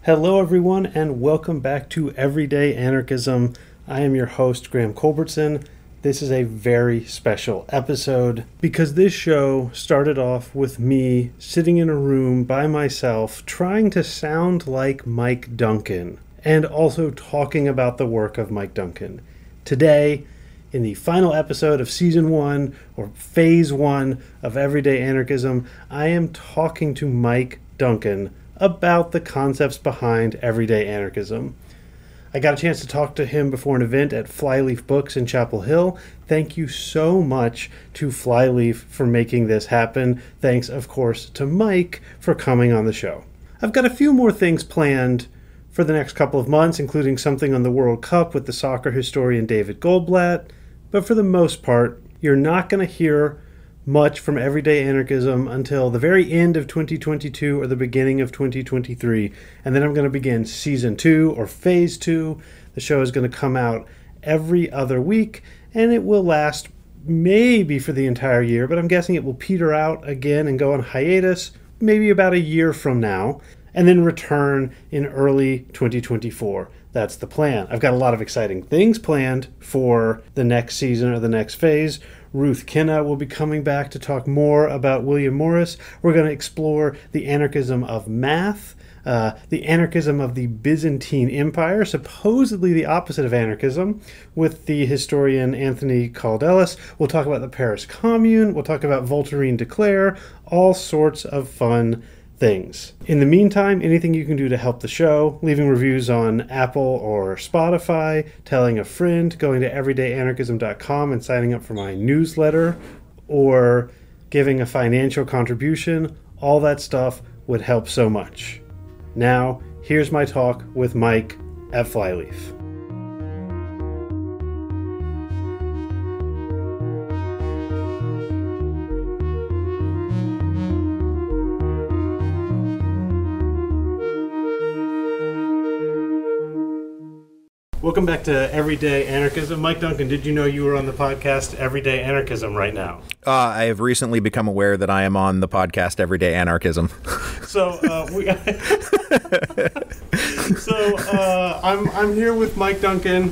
Hello, everyone, and welcome back to Everyday Anarchism. I am your host, Graham Culbertson. This is a very special episode because this show started off with me sitting in a room by myself trying to sound like Mike Duncan and also talking about the work of Mike Duncan. Today, in the final episode of Season 1 or Phase 1 of Everyday Anarchism, I am talking to Mike Duncan about the concepts behind Everyday Anarchism. I got a chance to talk to him before an event at Flyleaf Books in Chapel Hill. Thank you so much to Flyleaf for making this happen. Thanks, of course, to Mike for coming on the show. I've got a few more things planned for the next couple of months, including something on the World Cup with the soccer historian David Goldblatt. But for the most part, you're not going to hear much from Everyday Anarchism until the very end of 2022 or the beginning of 2023. And then I'm going to begin Season 2 or Phase 2. The show is going to come out every other week, and it will last maybe for the entire year, but I'm guessing it will peter out again and go on hiatus maybe about a year from now, and then return in early 2024. That's the plan. I've got a lot of exciting things planned for the next season or the next phase. Ruth Kenna will be coming back to talk more about William Morris. We're going to explore the anarchism of math, the anarchism of the Byzantine Empire, supposedly the opposite of anarchism, with the historian Anthony Caldelas. We'll talk about the Paris Commune. We'll talk about Voltairine de Cleyre, all sorts of fun things. In the meantime, anything you can do to help the show, leaving reviews on Apple or Spotify, telling a friend, going to everydayanarchism.com and signing up for my newsletter, or giving a financial contribution, all that stuff would help so much. Now, here's my talk with Mike at Flyleaf. Welcome back to Everyday Anarchism. Mike Duncan, did you know you were on the podcast Everyday Anarchism right now? I have recently become aware that I am on the podcast Everyday Anarchism. I'm here with Mike Duncan,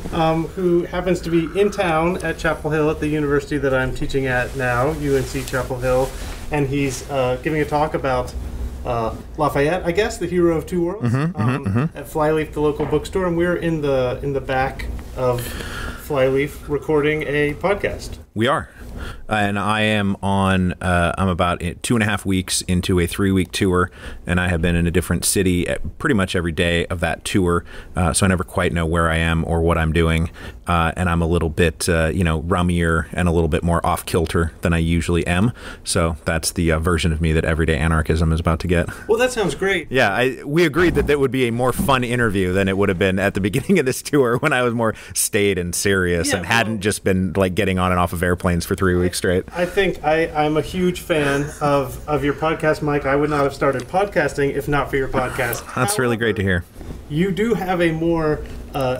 who happens to be in town at Chapel Hill at the university that I'm teaching at now, UNC Chapel Hill, and he's giving a talk about Lafayette, I guess, the hero of two worlds, at Flyleaf, the local bookstore, and we're in the back of Flyleaf recording a podcast. We are. And I am on, I'm about 2.5 weeks into a 3-week tour, and I have been in a different city pretty much every day of that tour, so I never quite know where I am or what I'm doing, and I'm a little bit, rummier and a little bit more off-kilter than I usually am, so that's the version of me that Everyday Anarchism is about to get. Well, that sounds great. Yeah, we agreed that would be a more fun interview than it would have been at the beginning of this tour when I was more staid and serious and hadn't just been like getting on and off of airplanes for 3 weeks straight. I think I'm a huge fan of your podcast, Mike. I would not have started podcasting if not for your podcast. That's really great to hear. You do have a more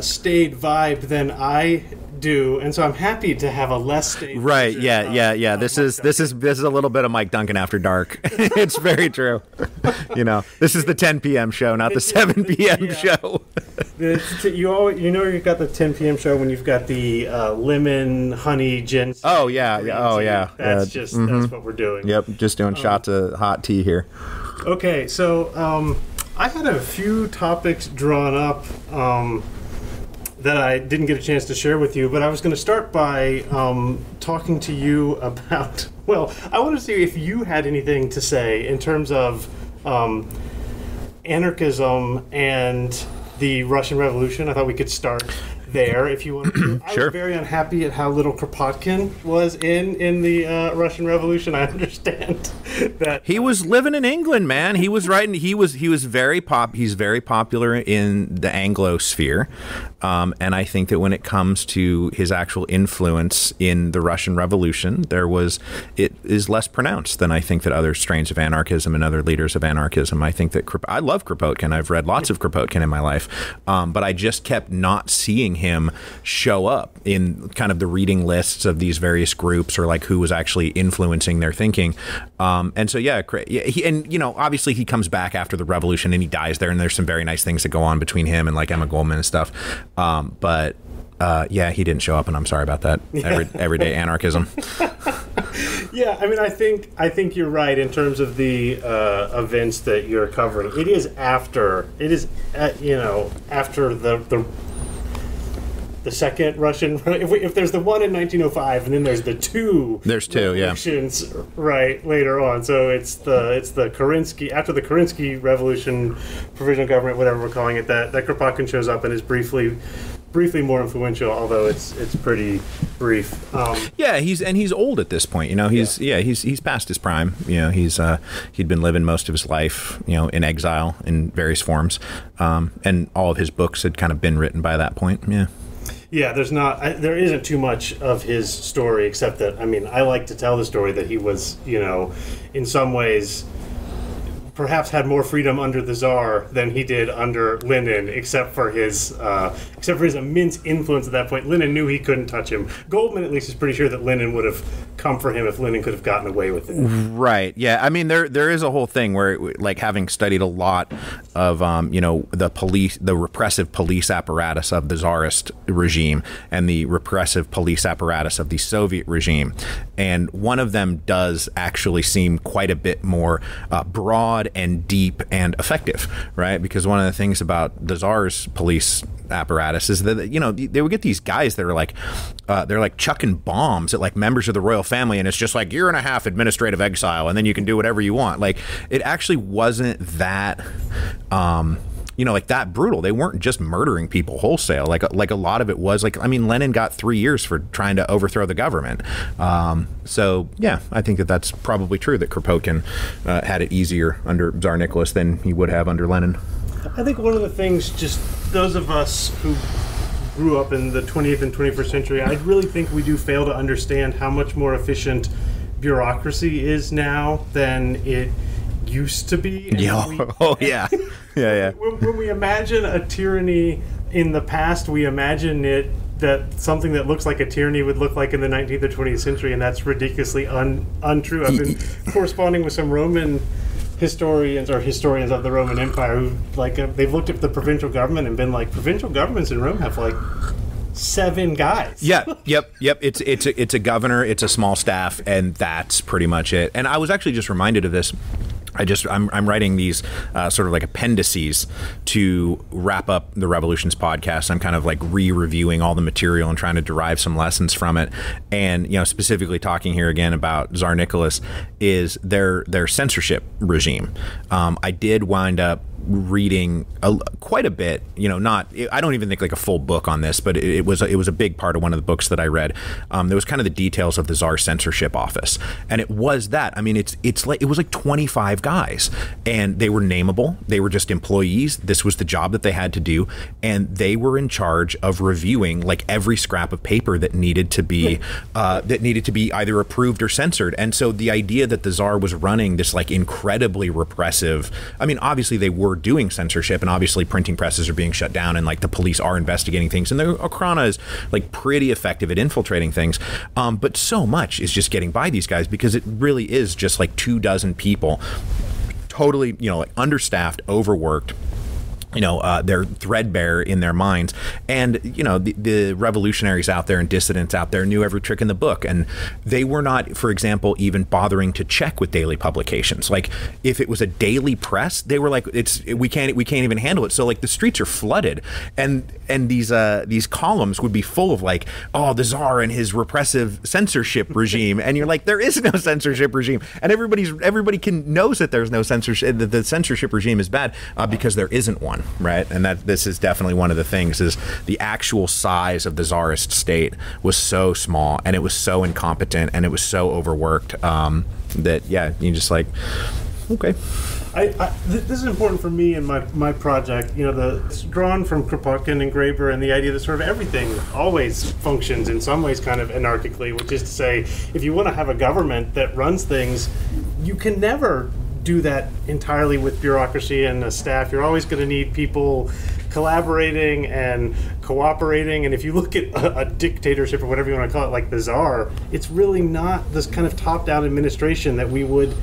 staid vibe than I do, and so I'm happy to have a less staid. Right? Yeah. This is a little bit of Mike Duncan after dark. It's very true. This is the 10 p.m. show, not the 7 p.m. show. You've got the 10 p.m. show when you've got the lemon honey gin. Oh yeah. That's that's what we're doing. Yep, just doing shots of hot tea here. Okay, so I had a few topics drawn up that I didn't get a chance to share with you, but I was going to start by talking to you about, I want to see if you had anything to say in terms of anarchism and the Russian Revolution. I thought we could start there if you want to. I was very unhappy at how little Kropotkin was in the Russian Revolution. I understand that he was living in England, man. He was writing. He's very popular in the Anglo sphere, and I think that when it comes to his actual influence in the Russian Revolution, it is less pronounced than I think that other strains of anarchism and other leaders of anarchism. I think that I love Kropotkin. I've read lots of Kropotkin in my life, but I just kept not seeing him him show up in kind of the reading lists of these various groups, or like who was actually influencing their thinking. And so, obviously he comes back after the revolution and he dies there, and there's some very nice things that go on between him and like Emma Goldman and stuff. But he didn't show up, and I'm sorry about that. Everyday anarchism. Yeah, I mean, I think you're right in terms of the events that you're covering. It is after the second Russian. If there's the one in 1905, and then there's the two. There's two, revolutions, right, later on. So it's the Kerensky, after the Kerensky Revolution, provisional government, whatever we're calling it, that Kropotkin shows up and is briefly more influential, although it's pretty brief. He's old at this point. He's past his prime. He'd been living most of his life, in exile in various forms, and all of his books had kind of been written by that point. Yeah, there isn't too much of his story, except that, I mean, I like to tell the story that he was, in some ways, perhaps had more freedom under the Tsar than he did under Lenin, except for his immense influence at that point. Lenin knew he couldn't touch him. Goldman, at least, is pretty sure that Lenin would have come for him if Lenin could have gotten away with it. Right. Yeah. I mean, there is a whole thing where, like, having studied a lot of, the repressive police apparatus of the Tsarist regime and the repressive police apparatus of the Soviet regime, and one of them does actually seem quite a bit more broad and deep and effective, right? Because one of the things about the Tsar's police apparatus is that, they would get these guys that are like, they're like chucking bombs at like members of the royal family, and it's just like, year and a half administrative exile, and then you can do whatever you want. Like, it actually wasn't that like that brutal. They weren't just murdering people wholesale. Like a lot of it was like, I mean, Lenin got 3 years for trying to overthrow the government. So yeah, I think that's probably true, that Kropotkin had it easier under Tsar Nicholas than he would have under Lenin. I think one of the things, just those of us who grew up in the 20th and 21st century, I really think we do fail to understand how much more efficient bureaucracy is now than it used to be. Yeah. When we imagine a tyranny in the past, we imagine that something that looks like a tyranny would look like in the 19th or 20th century, and that's ridiculously untrue. I've been corresponding with some Roman historians of the Roman Empire who, like, they've looked at the provincial government and been like, provincial governments in Rome have like 7 guys. Yep. It's a governor, it's a small staff, and that's pretty much it. And I was actually just reminded of this. I'm writing these sort of like appendices to wrap up the Revolutions podcast. I'm kind of like re-reviewing all the material and trying to derive some lessons from it. And, specifically talking here again about Tsar Nicholas is their censorship regime. I did wind up reading quite a bit, I don't even think like a full book on this, but it was a big part of one of the books that I read. There was kind of the details of the Tsar censorship office, and it was that. I mean, it's like, it was like 25 guys, and they were nameable. They were just employees. This was the job that they had to do, and they were in charge of reviewing like every scrap of paper that needed to be either approved or censored. And so the idea that the Tsar was running this like incredibly repressive, I mean, obviously they were doing censorship, and obviously printing presses are being shut down, and like the police are investigating things, and the Okhrana is like pretty effective at infiltrating things, but so much is just getting by these guys because it really is just like 24 people, totally like understaffed, overworked. They're threadbare in their minds. And, the revolutionaries out there and dissidents out there knew every trick in the book. And they were not, for example, even bothering to check with daily publications. Like, if it was a daily press, they were like, we can't even handle it. So like the streets are flooded, and these columns would be full of like, oh, the Tsar and his repressive censorship regime. And you're like, there is no censorship regime. And everybody knows that there's no censorship, that the censorship regime is bad because there isn't one. Right, and this is definitely one of the things, is the actual size of the Tsarist state was so small, and it was so incompetent, and it was so overworked that you just like, okay. This is important for me in my project. It's drawn from Kropotkin and Graeber, and the idea that sort of everything always functions in some ways kind of anarchically, which is to say, if you want to have a government that runs things, you can never do that entirely with bureaucracy and a staff. You're always going to need people collaborating and cooperating. And if you look at a dictatorship or whatever you want to call it, like the czar, it's really not this kind of top-down administration that we would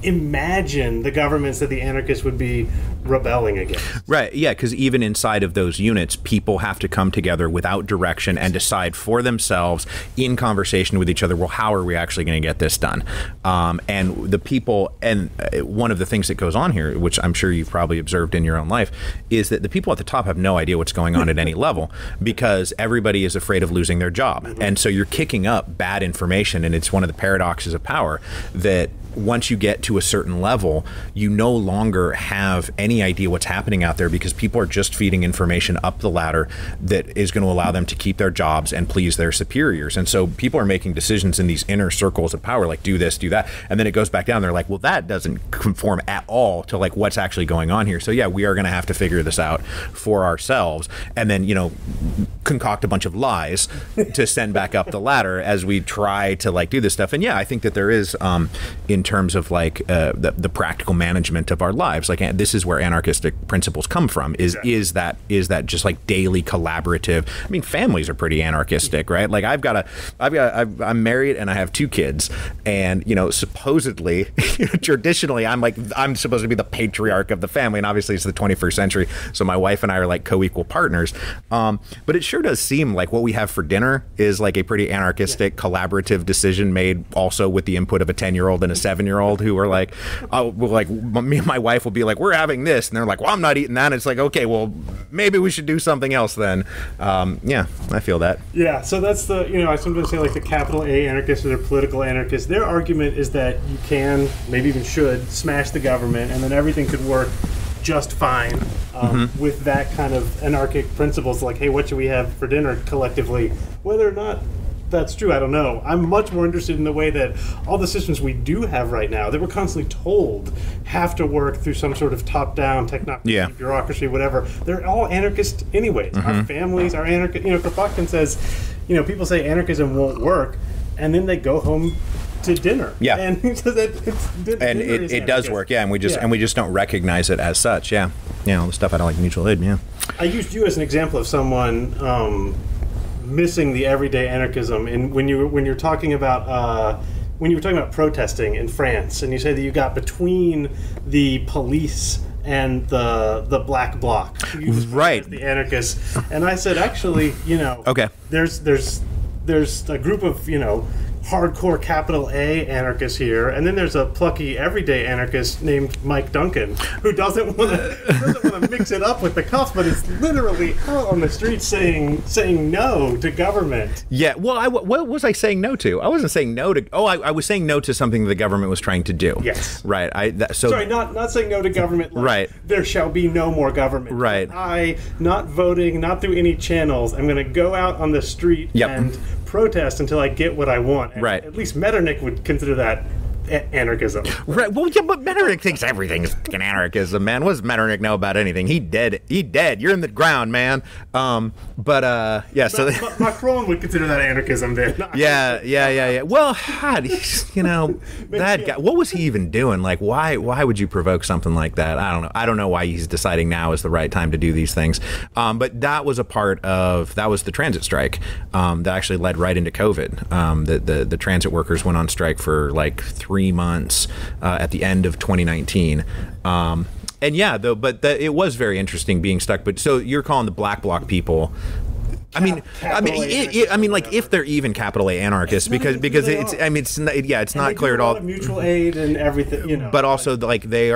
imagine the governments that the anarchists would be rebelling against. Right, yeah, because even inside of those units, people have to come together without direction and decide for themselves in conversation with each other, well, how are we actually going to get this done? And the people, and one of the things that goes on here, which I'm sure you've probably observed in your own life, is that the people at the top have no idea what's going on at any level because everybody is afraid of losing their job. Mm-hmm. And so you're kicking up bad information, and it's one of the paradoxes of power that once you get to a certain level, you no longer have any idea what's happening out there because people are just feeding information up the ladder that is going to allow them to keep their jobs and please their superiors. And so people are making decisions in these inner circles of power, like do this, do that. And then it goes back down. They're like, well, that doesn't conform at all to like what's actually going on here. So yeah, we are going to have to figure this out for ourselves. And then, concoct a bunch of lies to send back up the ladder as we try to like do this stuff. And yeah, I think that there is, in terms of like the practical management of our lives, like this is where anarchistic principles come from. Is that just like daily collaborative? I mean, families are pretty anarchistic, right? Like I'm married and I have 2 kids, and supposedly, traditionally, I'm supposed to be the patriarch of the family, and obviously it's the 21st century, so my wife and I are like co-equal partners. But it sure does seem like what we have for dinner is like a pretty anarchistic, collaborative decision made also with the input of a 10-year-old and a 7-year-old who are like, me and my wife will be like, we're having this, and they're like, well, I'm not eating that. And it's like, okay, well, maybe we should do something else then. Yeah, I feel that. Yeah, so that's the, I sometimes say like the capital A anarchists or the political anarchists. Their argument is that you can, maybe even should, smash the government and then everything could work just fine with that kind of anarchic principles, like, hey, what should we have for dinner collectively? Whether or not that's true, I don't know. I'm much more interested in the way that all the systems we do have right now that we're constantly told have to work through some sort of top-down technocracy, bureaucracy, whatever. They're all anarchist anyways. Our families are anarchist. Kropotkin says, people say anarchism won't work, and then they go home to dinner. Yeah, and he says that it does work. Yeah, and we just don't recognize it as such. Yeah, all the stuff out of like mutual aid. Yeah, I used you as an example of someone missing the everyday anarchism. And when you're talking about when you were talking about protesting in France, and you say that you got between the police and the black bloc, right? The anarchists, and I said actually, okay, there's a group of hardcore capital A anarchists here, and then there's a plucky everyday anarchist named Mike Duncan who doesn't want to mix it up with the cuffs, but it's literally out on the street saying no to government. Yeah, well, what was I saying no to? I wasn't saying no to. I was saying no to something the government was trying to do. Yes, right. Sorry, not saying no to government. Like, right. There shall be no more government. Right. I, not voting, not through any channels, I'm going to go out on the street and protest until I get what I want. And right. At least Metternich would consider that anarchism. Right. Well, yeah, but Metternich thinks everything's fucking anarchism, man. What does Metternich know about anything? He dead. You're in the ground, man. So Macron would consider that anarchism then. Yeah. Well, God, that guy. What was he even doing? Like, why would you provoke something like that? I don't know. I don't know why he's deciding now is the right time to do these things. But that was that was the transit strike that actually led right into COVID. The transit workers went on strike for like 3 months at the end of 2019. And yeah, though, but it was very interesting being stuck. But so you're calling the black bloc people. If they're even capital A anarchists, because it's not clear at all. Mutual aid and everything, But also, like they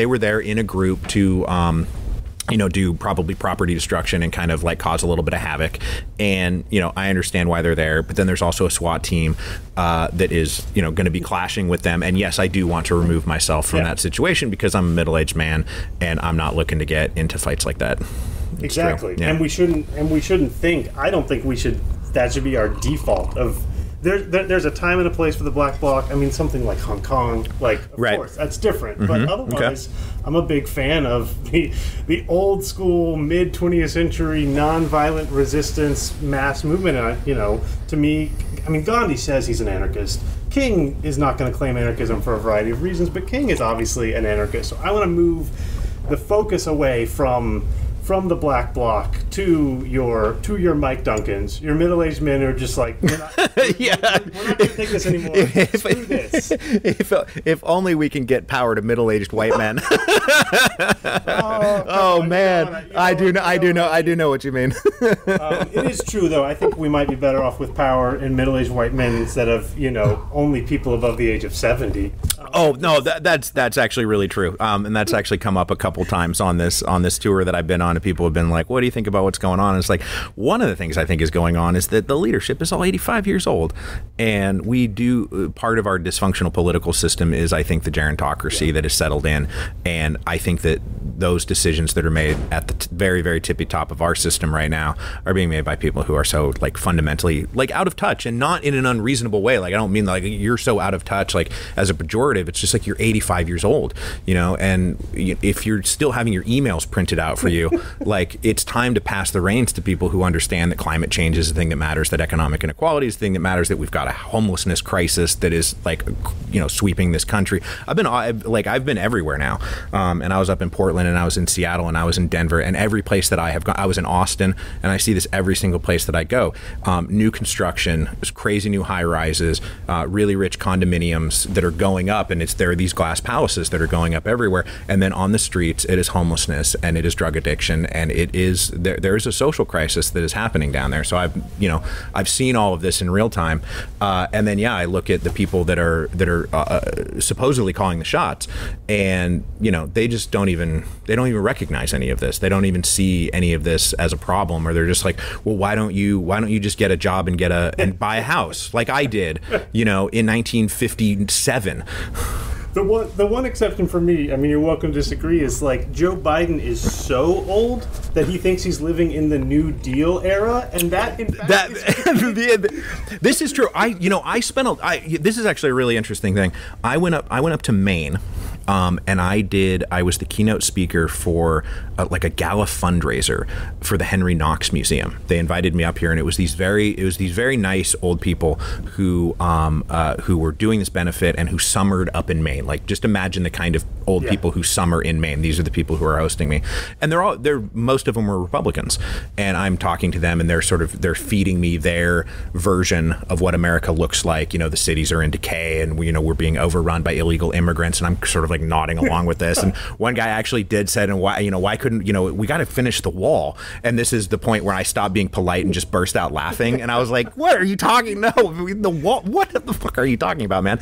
were there in a group to. Do probably property destruction and kind of like cause a little bit of havoc. And, I understand why they're there, but then there's also a SWAT team that is, going to be clashing with them. And yes, I do want to remove myself from that situation because I'm a middle-aged man and I'm not looking to get into fights like that. Exactly. Yeah. And we shouldn't think, I don't think that should be our default of, there's a time and a place for the black bloc. I mean, something like Hong Kong, of course, that's different. But otherwise, I'm a big fan of the old school mid 20th century nonviolent resistance mass movement. And to me, Gandhi says he's an anarchist. King is not going to claim anarchism for a variety of reasons, but King is obviously an anarchist. So I want to move the focus away from the black bloc to your Mike Duncans, your middle-aged men who are just like, we're not going to take this anymore. Screw this. If only we can get power to middle-aged white men. Man, I do know what you mean. It is true, though. I think we might be better off with power in middle-aged white men instead of only people above the age of 70. Oh no, that's actually really true, and that's actually come up a couple times on this tour that I've been on. And people have been like, "What do you think about what's going on?" And it's like, one of the things I think is going on is that the leadership is all 85 years old, and we do part of our dysfunctional political system is, I think, the gerontocracy that is settled in, and I think that those decisions that are made at the very, very tippy top of our system right now are being made by people who are so like fundamentally like out of touch, and not in an unreasonable way. Like, I don't mean like you're so out of touch like as a pejorative. It's just like you're 85 years old, and if you're still having your emails printed out for you, like, it's time to pass the reins to people who understand that climate change is the thing that matters, that economic inequality is the thing that matters, that we've got a homelessness crisis that is like, sweeping this country. I've been everywhere now, and I was up in Portland, and I was in Seattle, and I was in Denver, and every place that I have gone, I was in Austin, and I see this every single place that I go. New construction, crazy new high rises, really rich condominiums that are going up, and there are these glass palaces that are going up everywhere, and then on the streets it is homelessness, and it is drug addiction, and it is there is a social crisis that is happening down there. So I've seen all of this in real time, and then I look at the people that are supposedly calling the shots, and they just don't even recognize any of this. They don't even see any of this as a problem, or they're just like, well, why don't you just get a job and buy a house like I did, in 1957. The one exception for me, I mean, you're welcome to disagree, is like Joe Biden is so old that he thinks he's living in the New Deal era, and that in fact this is true. This is actually a really interesting thing. I went up to Maine. And I was the keynote speaker for like a gala fundraiser for the Henry Knox Museum. They invited me up here, and it was these very nice old people who were doing this benefit and who summered up in Maine. Like, just imagine the kind of old people who summer in Maine. These are the people who are hosting me, and most of them were Republicans. And I'm talking to them, and they're feeding me their version of what America looks like. The cities are in decay, and we're being overrun by illegal immigrants, and I'm sort of like nodding along with this. And one guy actually said, and why couldn't, we got to finish the wall. And this is the point where I stopped being polite and just burst out laughing. And I was like, what are you talking? No, the wall, what the fuck are you talking about, man?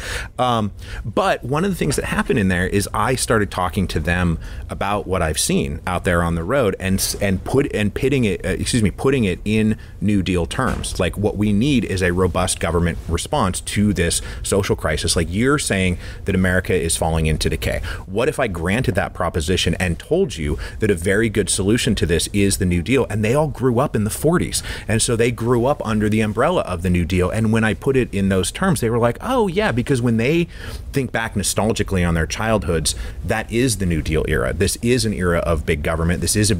But one of the things that happened in there is I started talking to them about what I've seen out there on the road, and putting it in New Deal terms. Like, what we need is a robust government response to this social crisis. Like, you're saying that America is falling into decay. What if I granted that proposition and told you that a very good solution to this is the New Deal? And they all grew up in the 40s. And so they grew up under the umbrella of the New Deal. And when I put it in those terms, they were like, oh yeah, because when they think back nostalgically on their childhoods, that is the New Deal era. This is an era of big government. This is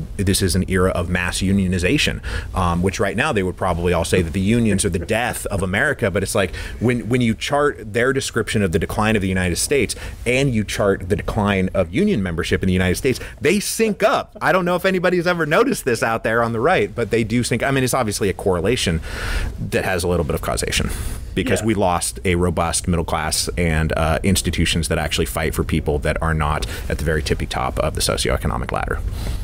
an era of mass unionization, which right now they would probably all say that the unions are the death of America. But it's like, when you chart their description of the decline of the United States and you chart the decline of union membership in the United States, they sync up. I don't know if anybody's ever noticed this out there on the right, but they do sync. I mean, it's obviously a correlation that has a little bit of causation, because we lost a robust middle class and institutions that actually fight for people that are not at the very tippy top of the socioeconomic ladder.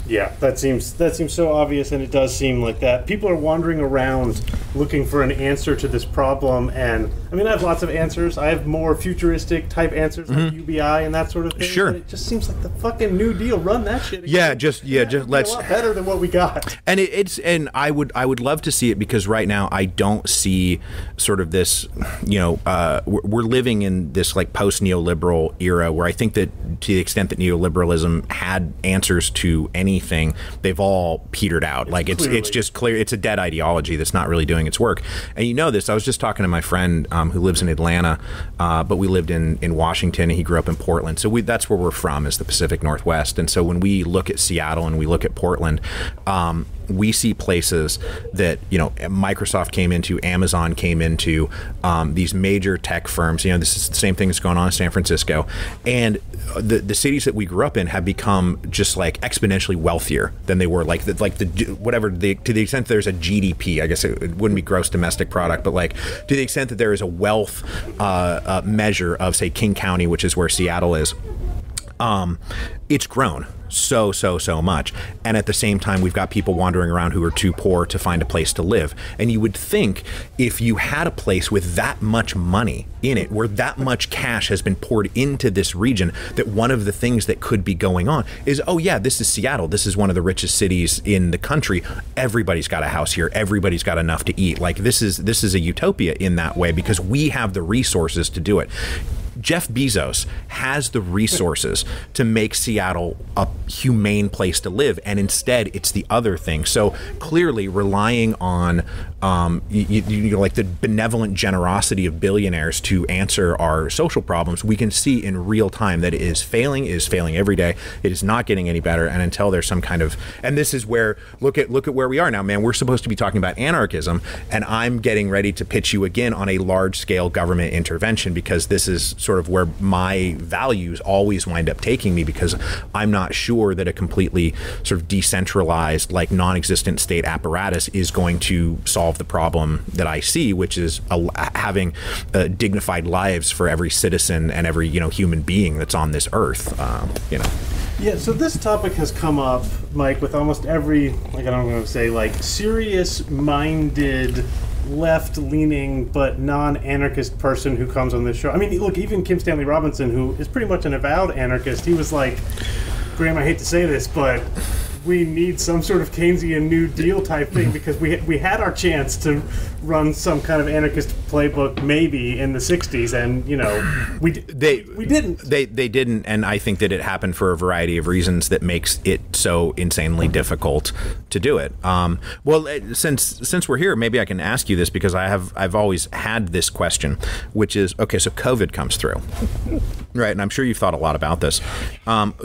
Yeah, that seems so obvious, and it does seem like that. People are wandering around looking for an answer to this problem, and I mean, I have lots of answers. I have more futuristic type ansers, like UBI and that sort of thing. Sure. But it just seems like the fucking New Deal. Run that shit again. Just let's. A lot better than what we got. And and I would love to see it, because right now I don't see sort of this. We're living in this like post neoliberal era where I think that to the extent that neoliberalism had answers to anything, they've all petered out. It's just clear it's a dead ideology that's not really doing its work. And this, I was just talking to my friend who lives in Atlanta, but we lived in Washington, and he grew up in Portland. So that's where we're from, is the Pacific Northwest. And so when we look at Seattle and we look at Portland, we see places that, Microsoft came into, Amazon came into, these major tech firms. This is the same thing that's going on in San Francisco. And the cities that we grew up in have become just like exponentially wealthier than they were, to the extent there's a GDP. I guess it wouldn't be gross domestic product, but like to the extent that there is a wealth measure of, say, King County, which is where Seattle is. It's grown so much. And at the same time, we've got people wandering around who are too poor to find a place to live. And you would think if you had a place with that much money in it, where that much cash has been poured into this region, that one of the things that could be going on is, oh yeah, this is Seattle. This is one of the richest cities in the country. Everybody's got a house here. Everybody's got enough to eat. Like this is a utopia in that way, because we have the resources to do it. Jeff Bezos has the resources to make Seattle a humane place to live, and instead it's the other thing. So clearly relying on like the benevolent generosity of billionaires to answer our social problems, we can see in real time that it is failing every day. It is not getting any better. And until there's some kind of, and this is where, look at where we are now, man. We're supposed to be talking about anarchism, and I'm getting ready to pitch you again on a large scale government intervention, because this is sort of where my values always wind up taking me, because I'm not sure that a completely sort of decentralized, like non-existent state apparatus is going to solve the problem that I see, which is having dignified lives for every citizen and every human being that's on this earth. Yeah, so this topic has come up, Mike, with almost every, like, I don't want to say, like, serious-minded, left-leaning, but non-anarchist person who comes on this show. I mean, look, even Kim Stanley Robinson, who is pretty much an avowed anarchist, he was like, Graham, I hate to say this, but we need some sort of Keynesian New Deal type thing, because we had our chance to run some kind of anarchist playbook maybe in the 60s, and we didn't. They didn't, and I think that it happened for a variety of reasons that makes it so insanely difficult to do it. Well, since we're here, maybe I can ask you this, because I've always had this question, which is, okay, so COVID comes through, right? And I'm sure you've thought a lot about this.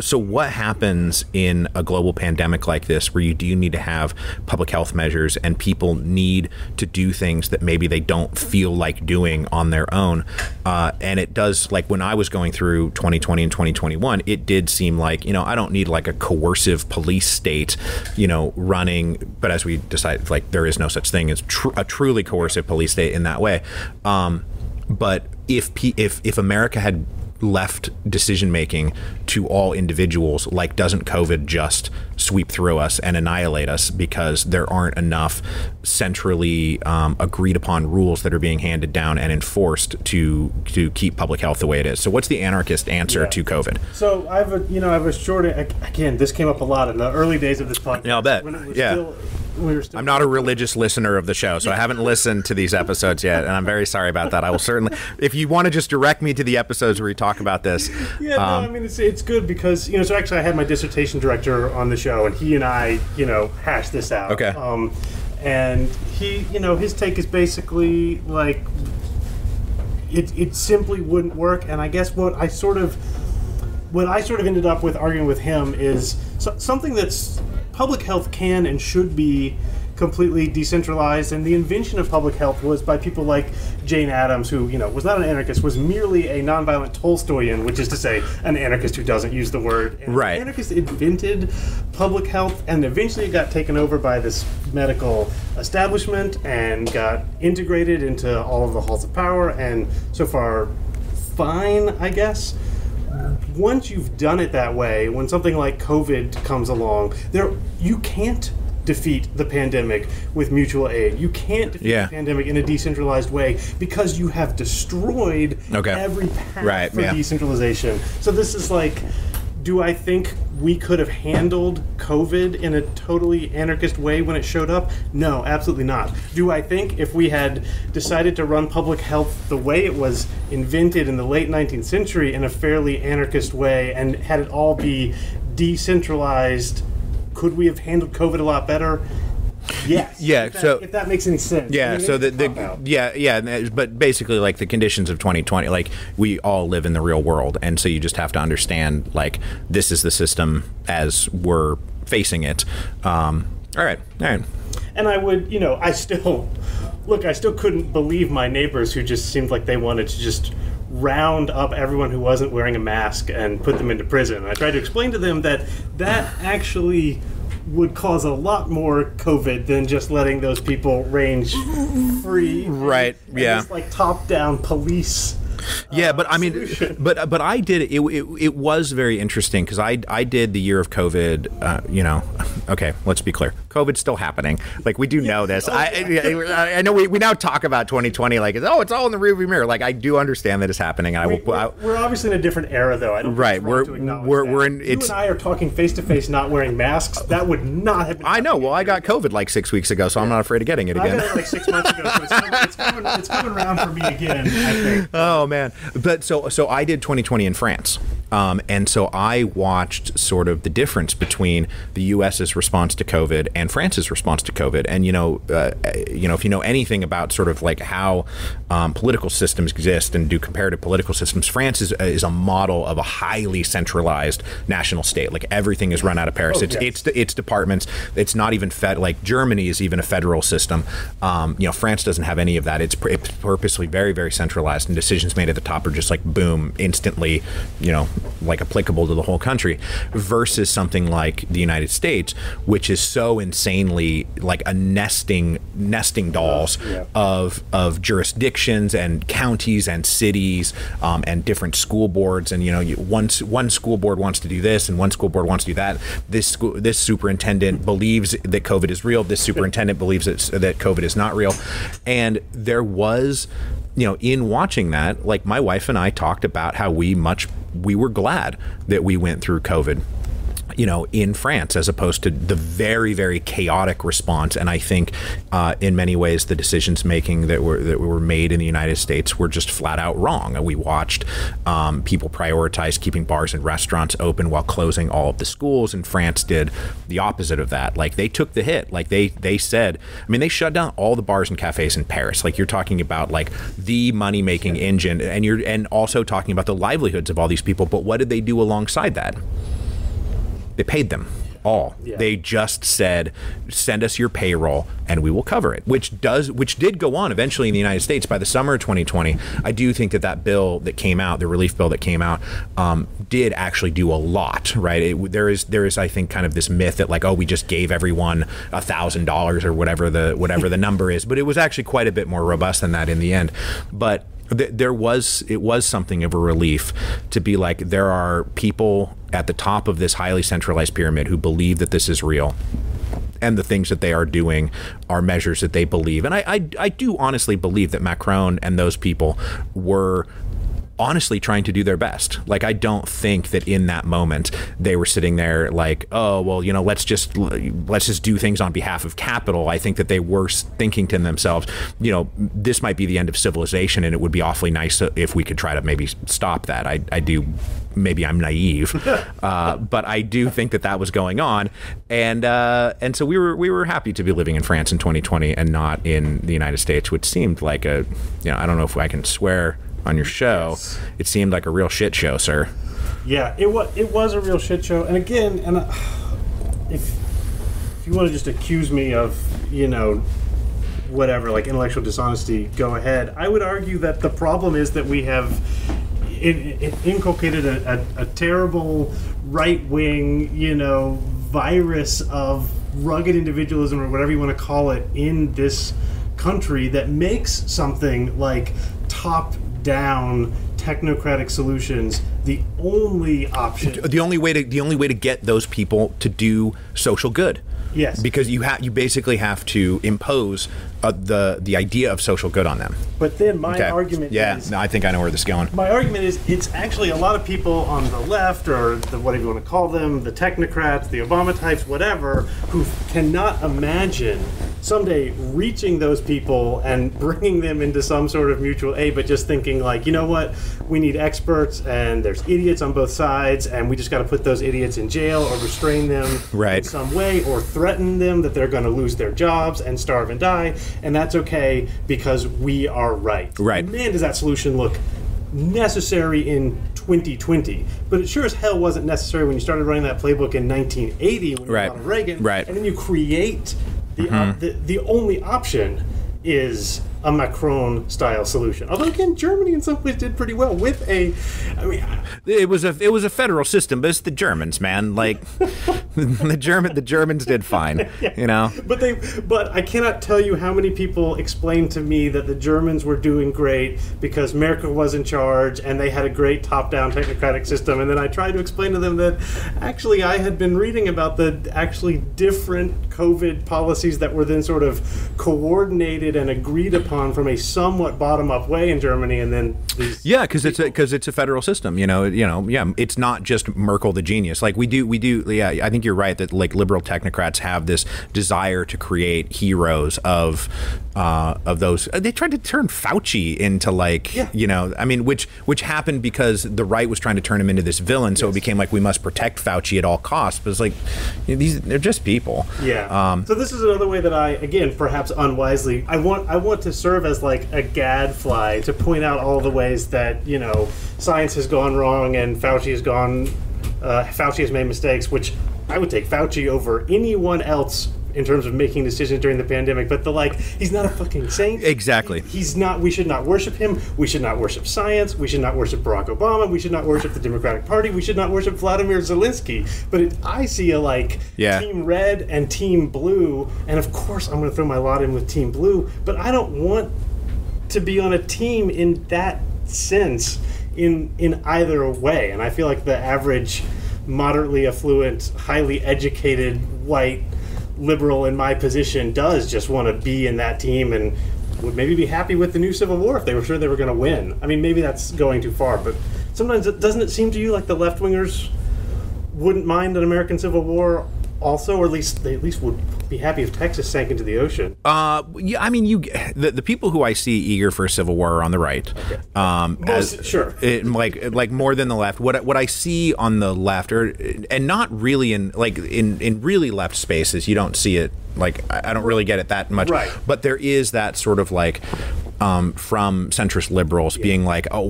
So what happens in a global pandemic like this, where you need to have public health measures and people need to do things that maybe they don't feel like doing on their own? And it does, like when I was going through 2020 and 2021, it did seem like, I don't need like a coercive police state, running. But as we decided, like, there is no such thing as a truly coercive police state in that way. But if America had left decision making to all individuals, like, doesn't COVID just sweep through us and annihilate us because there aren't enough centrally agreed upon rules that are being handed down and enforced to keep public health the way it is? So what's the anarchist answer to COVID? So I have a short, again, this came up a lot in the early days of this podcast. Yeah, I'll bet. I'm not a religious listener of the show, so I haven't listened to these episodes yet, and I'm very sorry about that. I will certainly, if you want to just direct me to the episodes where we talk about this. Yeah, no, I mean, it's good because, so actually I had my dissertation director on the show, and he and I, hashed this out. Okay. And he, his take is basically like, it simply wouldn't work, and I guess what I sort of ended up with arguing with him is something that's public health can and should be completely decentralized, and the invention of public health was by people like Jane Addams, who was not an anarchist, was merely a nonviolent Tolstoyan, which is to say an anarchist who doesn't use the word. And right. Anarchists invented public health, and eventually it got taken over by this medical establishment and got integrated into all of the halls of power, and so far fine, I guess. Once you've done it that way, when something like COVID comes along, you can't defeat the pandemic with mutual aid. You can't defeat the pandemic in a decentralized way, because you have destroyed every path for decentralization. So this is like, do I think we could have handled COVID in a totally anarchist way when it showed up? No, absolutely not. Do I think if we had decided to run public health the way it was invented in the late 19th century in a fairly anarchist way and had it all be decentralized, could we have handled COVID a lot better? Yes. Yeah. If that makes any sense. Yeah. I mean, but basically, like, the conditions of 2020, like, we all live in the real world, and so you just have to understand, like, this is the system as we're facing it. All right. And I would, I still couldn't believe my neighbors who just seemed like they wanted to just round up everyone who wasn't wearing a mask and put them into prison. And I tried to explain to them that actually would cause a lot more COVID than just letting those people range free. Right. And this, like, top-down police. Yeah, but I mean, but I did it. It was very interesting because I did the year of COVID. Okay, let's be clear. COVID's still happening. Like, we do know this. I know we now talk about 2020 like it's all in the rearview mirror. Like, I do understand that it's happening. And we're obviously in a different era, though. I don't think it's wrong to acknowledge that. You and I are talking face to face, not wearing masks. That would not have been. I know. Well, I got COVID like 6 weeks ago, so I'm not afraid of getting it again. I got it like 6 months ago, so it's coming around for me again, I think. Oh man. But so I did 2020 in France. And so I watched sort of the difference between the U.S.'s response to COVID and France's response to COVID. And, if you know anything about sort of like how political systems exist and do comparative political systems, France is a model of a highly centralized national state. Like, everything is run out of Paris. It's departments. It's not even like Germany is even a federal system. France doesn't have any of that. It's purposely very, very centralized, and decisions made at the top are just like boom, instantly, like applicable to the whole country, versus something like the United States, which is so insanely like a nesting dolls of jurisdictions and counties and cities and different school boards. And one school board wants to do this and one school board wants to do that. This superintendent believes that COVID is real. This superintendent believes that COVID is not real. And there was, in watching that, like, my wife and I talked about how we were glad that we went through COVID, in France, as opposed to the very, very chaotic response. And I think in many ways the decisions making that were made in the United States were just flat out wrong. And we watched people prioritize keeping bars and restaurants open while closing all of the schools. And France did the opposite of that. Like, they took the hit. Like, they said, they shut down all the bars and cafes in Paris. Like, you're talking about like the money making engine, and also talking about the livelihoods of all these people. But what did they do alongside that? They paid them all. Yeah. They just said, send us your payroll and we will cover it, which did go on eventually in the United States. By the summer of 2020, I do think that bill that came out, the relief bill that came out, did actually do a lot, right? There is, I think, kind of this myth that like, oh, we just gave everyone $1,000 or whatever the number is, but it was actually quite a bit more robust than that in the end. But it was something of a relief to be like, there are people at the top of this highly centralized pyramid who believe that this is real, and the things that they are doing are measures that they believe. And I do honestly believe that Macron and those people were honestly trying to do their best. Like, I don't think that in that moment they were sitting there like, oh, well, let's just do things on behalf of capital. I think that they were thinking to themselves, this might be the end of civilization, and it would be awfully nice if we could try to maybe stop that. I do. Maybe I'm naive, but I do think that was going on, and so we were happy to be living in France in 2020 and not in the United States, which seemed like I don't know if I can swear on your show. Yes. It seemed like a real shit show, sir. Yeah, it was a real shit show. And again, if you want to just accuse me of, whatever, like intellectual dishonesty, go ahead. I would argue that the problem is that we have inculcated a terrible right-wing, virus of rugged individualism, or whatever you want to call it, in this country that makes something like top-down technocratic solutions the only option. The only way to get those people to do social good. Yes. Because you basically have to impose the idea of social good on them. But then my argument is... I think I know where this is going. My argument is it's actually a lot of people on the left, or whatever you want to call them, the technocrats, the Obama types, whatever, who cannot imagine someday reaching those people and bringing them into some sort of mutual aid, but just thinking like, you know what, we need experts and there's idiots on both sides, and we just got to put those idiots in jail or restrain them in some way, or threaten them that they're going to lose their jobs and starve and die, and that's okay because we are right. Right. Man, does that solution look necessary in 2020. But it sure as hell wasn't necessary when you started running that playbook in 1980 when you were on Reagan. Right. And then you create the only option is a Macron-style solution. Although, again, Germany in some ways did pretty well with it was a federal system, but it's the Germans, man. Like the Germans did fine, you know. But I cannot tell you how many people explained to me that the Germans were doing great because Merkel was in charge and they had a great top-down technocratic system. And then I tried to explain to them that actually I had been reading about the actually different COVID policies that were then sort of coordinated and agreed upon from a somewhat bottom-up way in Germany, and then because it's a federal system, it's not just Merkel the genius. Like we do. I think you're right that like liberal technocrats have this desire to create heroes of those. They tried to turn Fauci into which happened because the right was trying to turn him into this villain, so it became like we must protect Fauci at all costs. But it's like they're just people. Yeah. So this is another way that I, again, perhaps unwisely, I want to serve as like a gadfly to point out all the ways that science has gone wrong and Fauci has made mistakes, which I would take Fauci over anyone else in terms of making decisions during the pandemic. But he's not a fucking saint. Exactly. He's not. We should not worship him. We should not worship science. We should not worship Barack Obama. We should not worship the Democratic Party. We should not worship Vladimir Zelensky. But I see Team Red and Team Blue, and of course I'm going to throw my lot in with Team Blue. But I don't want to be on a team in that sense in either way. And I feel like the average moderately affluent, highly educated, white liberal in my position does just want to be in that team and would maybe be happy with the new Civil War if they were sure they were going to win. I mean, maybe that's going too far, but sometimes doesn't it seem to you like the left-wingers wouldn't mind an American Civil War also, or at least they would be happy if Texas sank into the ocean? Yeah, I mean, the people who I see eager for a civil war are on the right. Okay. Sure. Like more than the left. What I see on the left, and not really in really left spaces, you don't see it. Like I don't really get it that much. Right. But there is that sort of from centrist liberals being like, oh,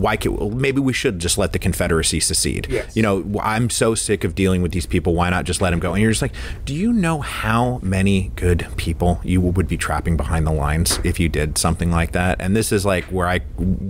maybe we should just let the Confederacy secede. Yes. I'm so sick of dealing with these people. Why not just let them go? And you're just like, do you know how many good people you would be trapping behind the lines if you did something like that? And this is like why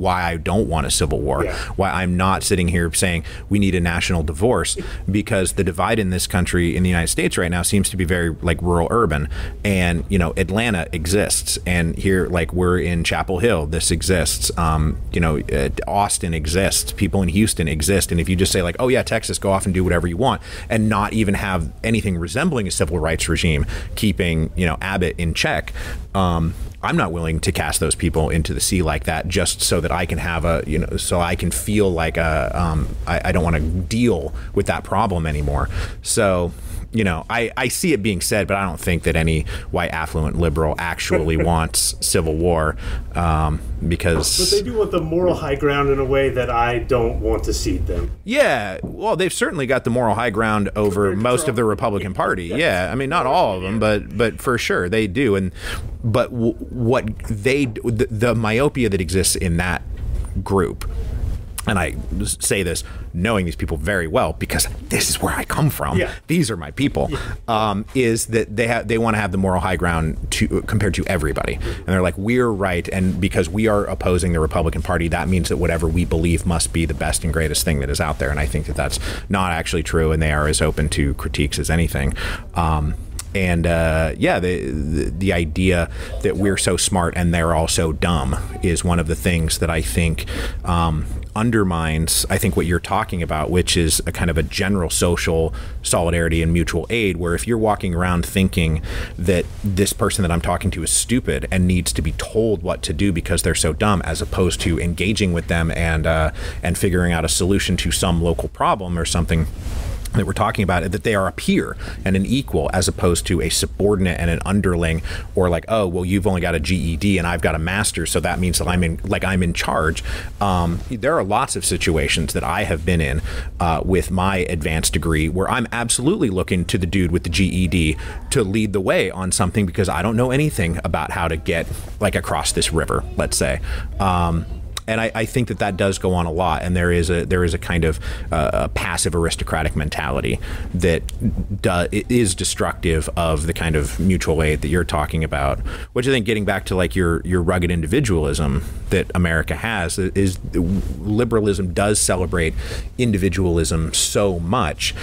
I don't want a civil war. Yeah. Why I'm not sitting here saying we need a national divorce, because the divide in this country, in the United States right now, seems to be very like rural urban. And Atlanta exists, and here we're in Chapel Hill. This exists. Austin exists. People in Houston exist. And if you just say oh yeah, Texas, go off and do whatever you want, and not even have anything resembling a civil rights regime keeping Abbott in check, I'm not willing to cast those people into the sea like that just so that I can have so I can feel like I don't want to deal with that problem anymore. So I see it being said, but I don't think that any white affluent liberal actually wants civil war, because... But they do want the moral high ground in a way that I don't want to cede them. Yeah, well, they've certainly got the moral high ground over most of the Republican Party. Yeah, I mean, not all of them, but for sure they do. But the myopia that exists in that group, and I say this knowing these people very well because this is where I come from. Yeah. These are my people. Yeah. Is that they want to have the moral high ground compared to everybody, and they're like, we're right, and because we are opposing the Republican Party, that means that whatever we believe must be the best and greatest thing that is out there. And I think that that's not actually true, and they are as open to critiques as anything. The idea that we're so smart and they're all so dumb is one of the things that I think undermines, I think, what you're talking about, which is a kind of a general social solidarity and mutual aid, where if you're walking around thinking that this person that I'm talking to is stupid and needs to be told what to do because they're so dumb, as opposed to engaging with them and figuring out a solution to some local problem or something that we're talking about, that they are a peer and an equal, as opposed to a subordinate and an underling, or oh, well, you've only got a GED and I've got a master's, so that means that I'm in charge. There are lots of situations that I have been in with my advanced degree where I'm absolutely looking to the dude with the GED to lead the way on something because I don't know anything about how to get across this river, let's say. And I think that does go on a lot, and there is a kind of a passive aristocratic mentality that is destructive of the kind of mutual aid that you're talking about, which I think, getting back to like your rugged individualism that America has, is liberalism does celebrate individualism so much.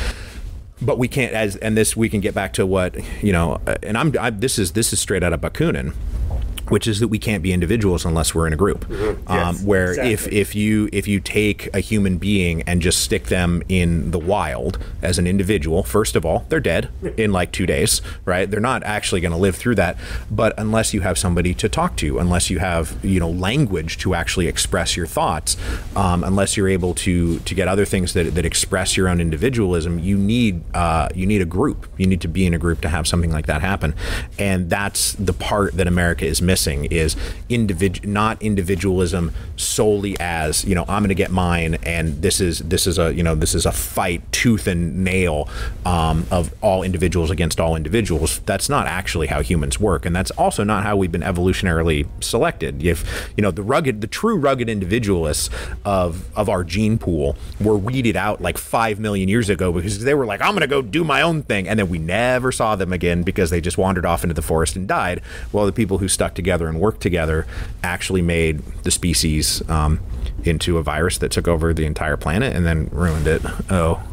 But we can't, we can get back to what, and this is straight out of Bakunin, which is that we can't be individuals unless we're in a group. Mm-hmm. Yes, where exactly. if you take a human being and just stick them in the wild as an individual, first of all, they're dead in like 2 days, right? They're not actually going to live through that. But unless you have somebody to talk to, unless you have language to actually express your thoughts, unless you're able to get other things that express your own individualism, you need a group. You need to be in a group to have something like that happen. And that's the part that America is missing, is not individualism solely as, I'm going to get mine, and this is a fight tooth and nail of all individuals against all individuals. That's not actually how humans work, and that's also not how we've been evolutionarily selected. If the true rugged individualists of our gene pool were weeded out like 5 million years ago because they were like, I'm going to go do my own thing, and then we never saw them again because they just wandered off into the forest and died. Well, the people who stuck together and worked together actually made the species into a virus that took over the entire planet and then ruined it. Oh,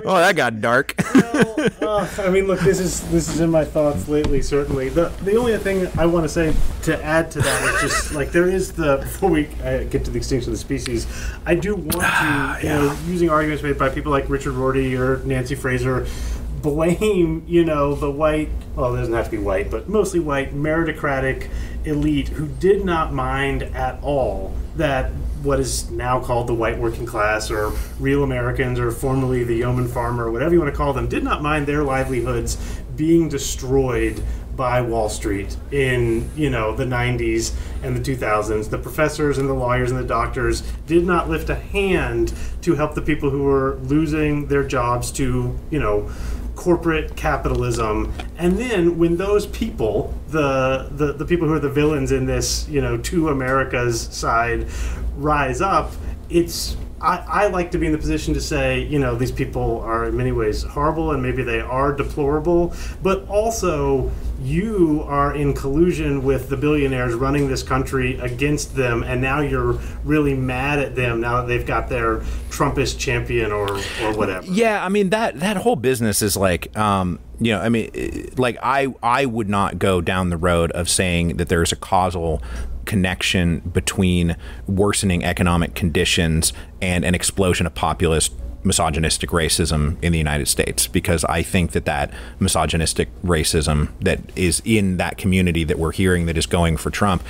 that got dark. Look, this is in my thoughts lately, certainly. The only thing I want to say to add to that is just like before we get to the extinction of the species, I do want to, using arguments made by people like Richard Rorty or Nancy Fraser, blame, the white, well, it doesn't have to be white, but mostly white meritocratic elite who did not mind at all that what is now called the white working class, or real Americans, or formerly the yeoman farmer, whatever you want to call them, did not mind their livelihoods being destroyed by Wall Street in, the 90s and the 2000s. The professors and the lawyers and the doctors did not lift a hand to help the people who were losing their jobs to, corporate capitalism. And then when those people, the people who are the villains in this, to America's side, rise up, I like to be in the position to say, these people are in many ways horrible and maybe they are deplorable, but also you are in collusion with the billionaires running this country against them, and now you're really mad at them now that they've got their Trumpist champion or whatever. Yeah, that whole business is like, I would not go down the road of saying that there's a causal connection between worsening economic conditions and an explosion of populist misogynistic racism in the United States, because I think that misogynistic racism that is in that community that we're hearing that is going for Trump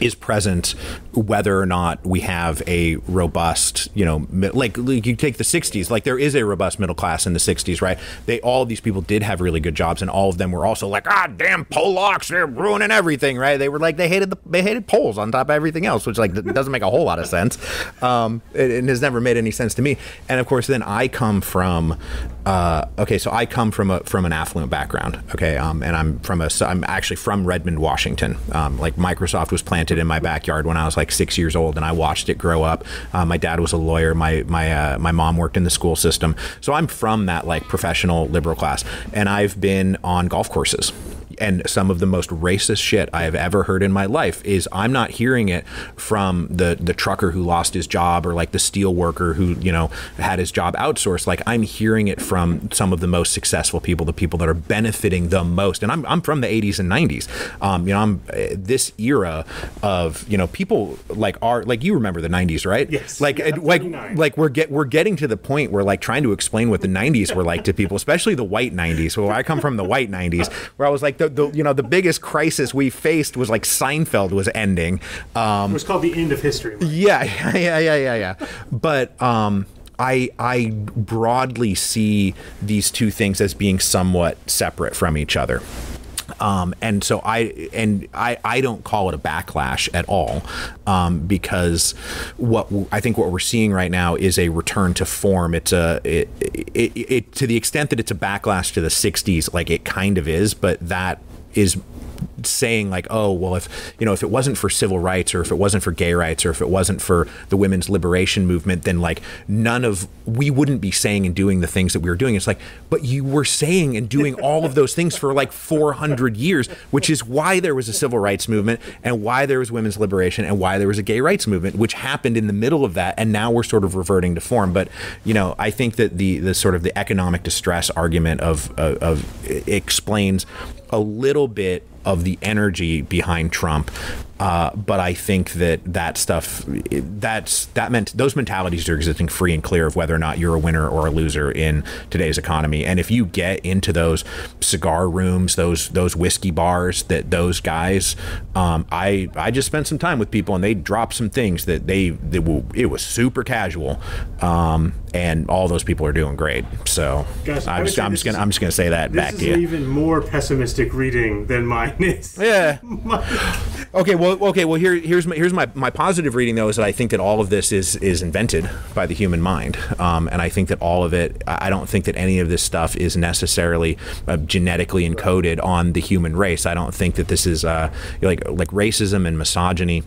is present whether or not we have a robust, like you take the 60s, like there is a robust middle class in the 60s, right? All these people did have really good jobs, and all of them were also like, damn Polacks, they're ruining everything, right? They were like, they hated Poles on top of everything else, which like doesn't make a whole lot of sense. It has never made any sense to me. And of course, then I come from, I come from an affluent background, okay, and I'm actually from Redmond, Washington. Like Microsoft was planted in my backyard when I was like 6 years old, and I watched it grow up. My dad was a lawyer. My mom worked in the school system. So I'm from that like professional liberal class, and I've been on golf courses. And some of the most racist shit I have ever heard in my life is I'm not hearing it from the trucker who lost his job, or like the steel worker who, had his job outsourced. Like I'm hearing it from some of the most successful people, the people that are benefiting the most. And I'm from the 80s and 90s. I'm this era of, people like you remember the 90s, right? Yes. We're getting to the point where like trying to explain what the 90s were like to people, especially the white 90s. So I come from the white 90s, where I was like, the biggest crisis we faced was like Seinfeld was ending. It was called the end of history. Right? Yeah. But I broadly see these two things as being somewhat separate from each other. And so I don't call it a backlash at all, because I think what we're seeing right now is a return to form. It's to the extent that it's a backlash to the 60s, like it kind of is, but that is saying like, oh, well, if it wasn't for civil rights, or if it wasn't for gay rights, or if it wasn't for the women's liberation movement, then like we wouldn't be saying and doing the things that we were doing. It's like, but you were saying and doing all of those things for like 400 years, which is why there was a civil rights movement, and why there was women's liberation, and why there was a gay rights movement, which happened in the middle of that. And now we're sort of reverting to form. But, I think that the sort of the economic distress argument of explains a little bit of the energy behind Trump, but I think that stuff, those mentalities are existing free and clear of whether or not you're a winner or a loser in today's economy. And if you get into those cigar rooms, those whiskey bars, that those guys, I just spent some time with people, and they dropped some things that it was super casual, and all those people are doing great. So Guys, I'm just gonna say that back to you. This is an even more pessimistic reading than mine is. Yeah. Okay. Well. Here's my positive reading, though, is that I think that all of this is invented by the human mind, and I think that all of it. I don't think that any of this stuff is necessarily genetically encoded on the human race. I don't think that this is like racism and misogyny.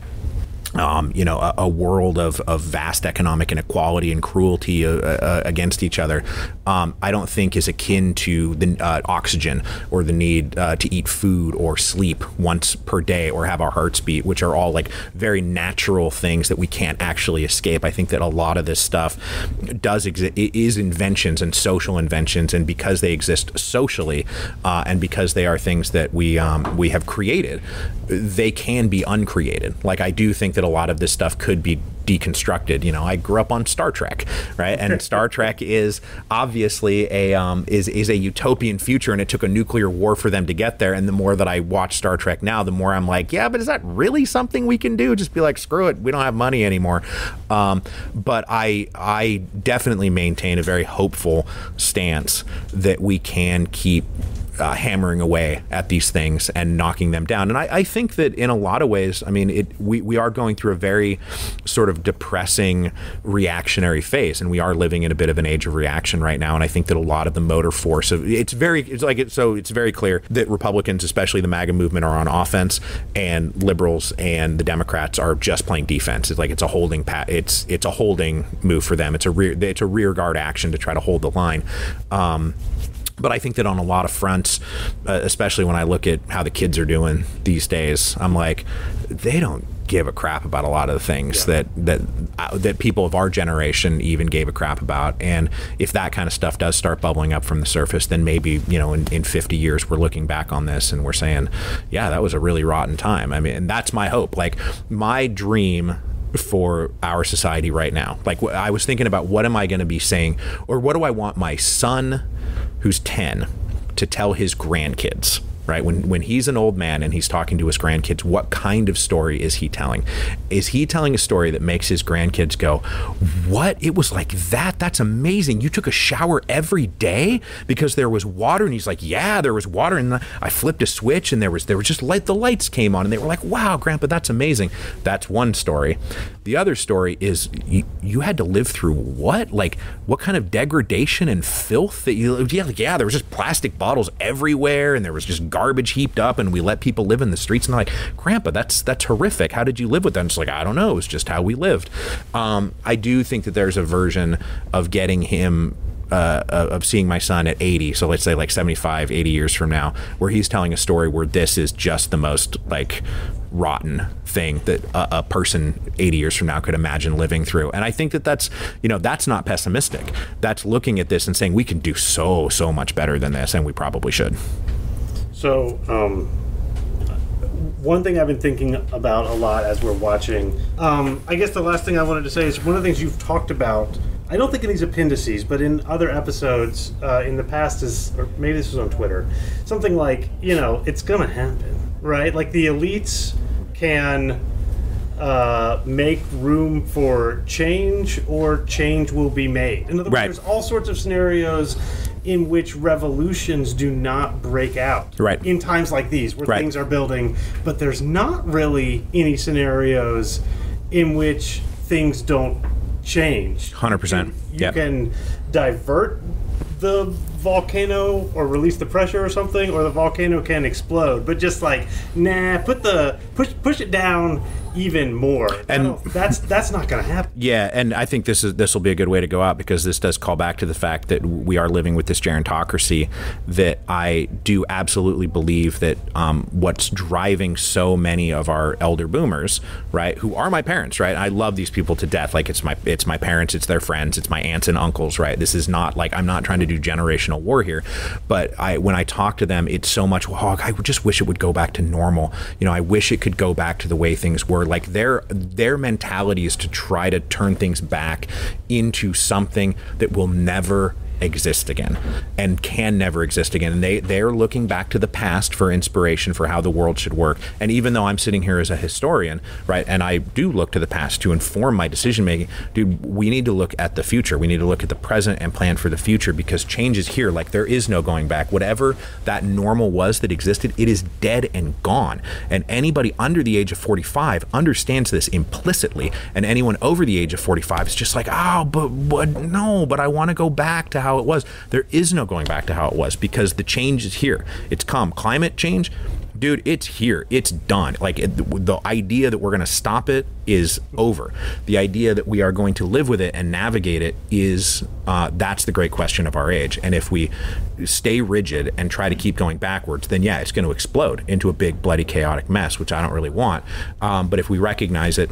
A world of vast economic inequality and cruelty against each other, I don't think is akin to the oxygen, or the need to eat food or sleep once per day, or have our hearts beat, which are all like very natural things that we can't actually escape. I think that a lot of this stuff is inventions and social inventions, and because they exist socially, and because they are things that we have created, they can be uncreated. Like, I do think that a lot of this stuff could be deconstructed. I grew up on Star Trek, right? And Star Trek is obviously is a utopian future, and it took a nuclear war for them to get there. And the more that I watch Star Trek now, the more I'm like, yeah, but is that really something we can do? Just be like, screw it, we don't have money anymore. But I definitely maintain a very hopeful stance that we can keep hammering away at these things and knocking them down. And I think that in a lot of ways, I mean, we are going through a very sort of depressing reactionary phase, and we are living in a bit of an age of reaction right now. And I think that a lot of the motor force of it's very clear that Republicans, especially the MAGA movement, are on offense, and liberals and the Democrats are just playing defense. It's like it's a holding move for them. It's a rear guard action to try to hold the line. But I think that on a lot of fronts, especially when I look at how the kids are doing these days, I'm like, they don't give a crap about a lot of the things that people of our generation even gave a crap about. And if that kind of stuff does start bubbling up from the surface, then maybe, in 50 years, we're looking back on this and we're saying, yeah, that was a really rotten time. I mean, and that's my hope. Like, my dream for our society right now, like, I was thinking about, what am I going to be saying, or what do I want my son, who's 10, to tell his grandkids, right? When he's an old man and he's talking to his grandkids, what kind of story is he telling? Is he telling a story that makes his grandkids go, what? It was like that? That's amazing. You took a shower every day because there was water? And he's like, yeah, there was water. And I flipped a switch and there was just light. The lights came on and they were like, wow, Grandpa, that's amazing. That's one story. The other story is you had to live through what? Like, what kind of degradation and filth that yeah, there was just plastic bottles everywhere, and there was just garbage heaped up, and we let people live in the streets. And they're like, Grandpa, that's horrific. How did you live with that? And it's like, I don't know. It was just how we lived. I do think that there's a version of getting him of seeing my son at 80, so let's say like 75, 80 years from now, where he's telling a story where this is just the most like rotten thing that a person 80 years from now could imagine living through. And I think that that's not pessimistic. That's looking at this and saying we can do so much better than this, and we probably should. So one thing I've been thinking about a lot as we're watching, I guess the last thing I wanted to say is one of the things you've talked about, I don't think in these appendices, but in other episodes in the past, or maybe this was on Twitter, something like, it's going to happen, right? Like, the elites can make room for change, or change will be made. In other words, there's all sorts of scenarios in which revolutions do not break out. Right. In times like these, where Right. things are building, but there's not really any scenarios in which things don't change. 100%. You can divert the volcano or release the pressure or something, or the volcano can explode. But just like, nah, push it down even more. And that's not going to happen. Yeah, and I think this will be a good way to go out, because this does call back to the fact that we are living with this gerontocracy, that I do absolutely believe that what's driving so many of our elder boomers, right, who are my parents, right? I love these people to death. Like, it's my parents, it's their friends, it's my aunts and uncles, right? This is not like, I'm not trying to do generational war here, but when I talk to them, it's so much, I just wish it would go back to normal. I wish it could go back to the way things were. Like, their mentality is to try to turn things back into something that will never exist again and can never exist again. And they're looking back to the past for inspiration for how the world should work. And even though I'm sitting here as a historian, right, and I do look to the past to inform my decision making, dude, we need to look at the future. We need to look at the present and plan for the future, because change is here. Like, there is no going back. Whatever that normal was that existed, it is dead and gone. And anybody under the age of 45 understands this implicitly. And anyone over the age of 45 is just like, oh, but I want to go back to how it was. There is no going back to how it was, because the change is here. It's come. Climate change, dude, it's here. It's done. Like, the idea that we're going to stop it is over. The idea that we are going to live with it and navigate it is, that's the great question of our age. And if we stay rigid and try to keep going backwards, then yeah, it's going to explode into a big, bloody, chaotic mess, which I don't really want. But if we recognize it,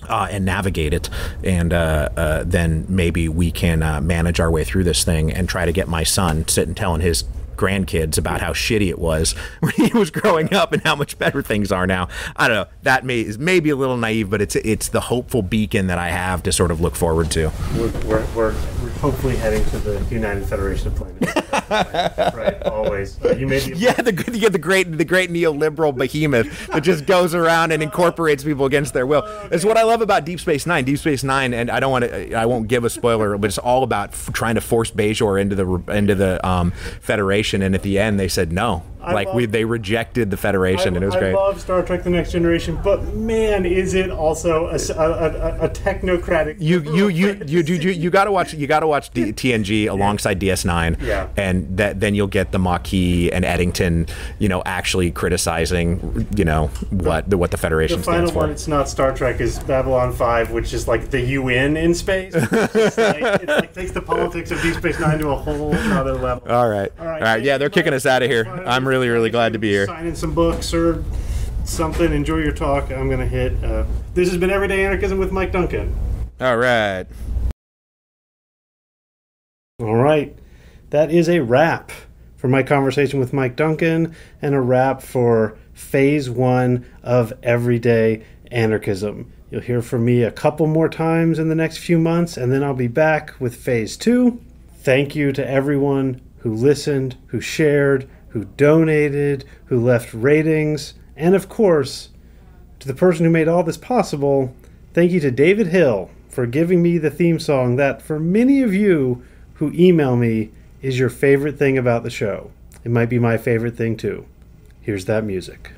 and navigate it, and then maybe we can manage our way through this thing and try to get my son sitting telling his grandkids about how shitty it was when he was growing up and how much better things are now. I don't know. That is maybe a little naive, but it's the hopeful beacon that I have to sort of look forward to. We're hopefully heading to the United Federation of Planets. Right, always. You may be the great neoliberal behemoth that just goes around and incorporates people against their will. It's what I love about Deep Space Nine. Deep Space Nine, and I won't give a spoiler, but it's all about trying to force Bajor into the Federation. And at the end, they said no. They rejected the Federation, and it was great. I love Star Trek: The Next Generation, but man, is it also a technocratic? You got to watch TNG alongside DS9, yeah. And then you'll get the Maquis and Eddington, actually criticizing, what the Federation stands for. The final one, it's not Star Trek, is Babylon 5, which is like the UN in space. It takes the politics of Deep Space Nine to a whole other level. All right. Yeah, they're kicking us out of here. I'm really glad to be here. Signing some books or something. Enjoy your talk. I'm going to hit. This has been Everyday Anarchism with Mike Duncan. All right. All right. That is a wrap for my conversation with Mike Duncan, and a wrap for Phase 1 of Everyday Anarchism. You'll hear from me a couple more times in the next few months, and then I'll be back with Phase 2. Thank you to everyone who listened, who shared, who donated, who left ratings, and of course, to the person who made all this possible, thank you to David Hill for giving me the theme song that, for many of you who email me, is your favorite thing about the show. It might be my favorite thing too. Here's that music.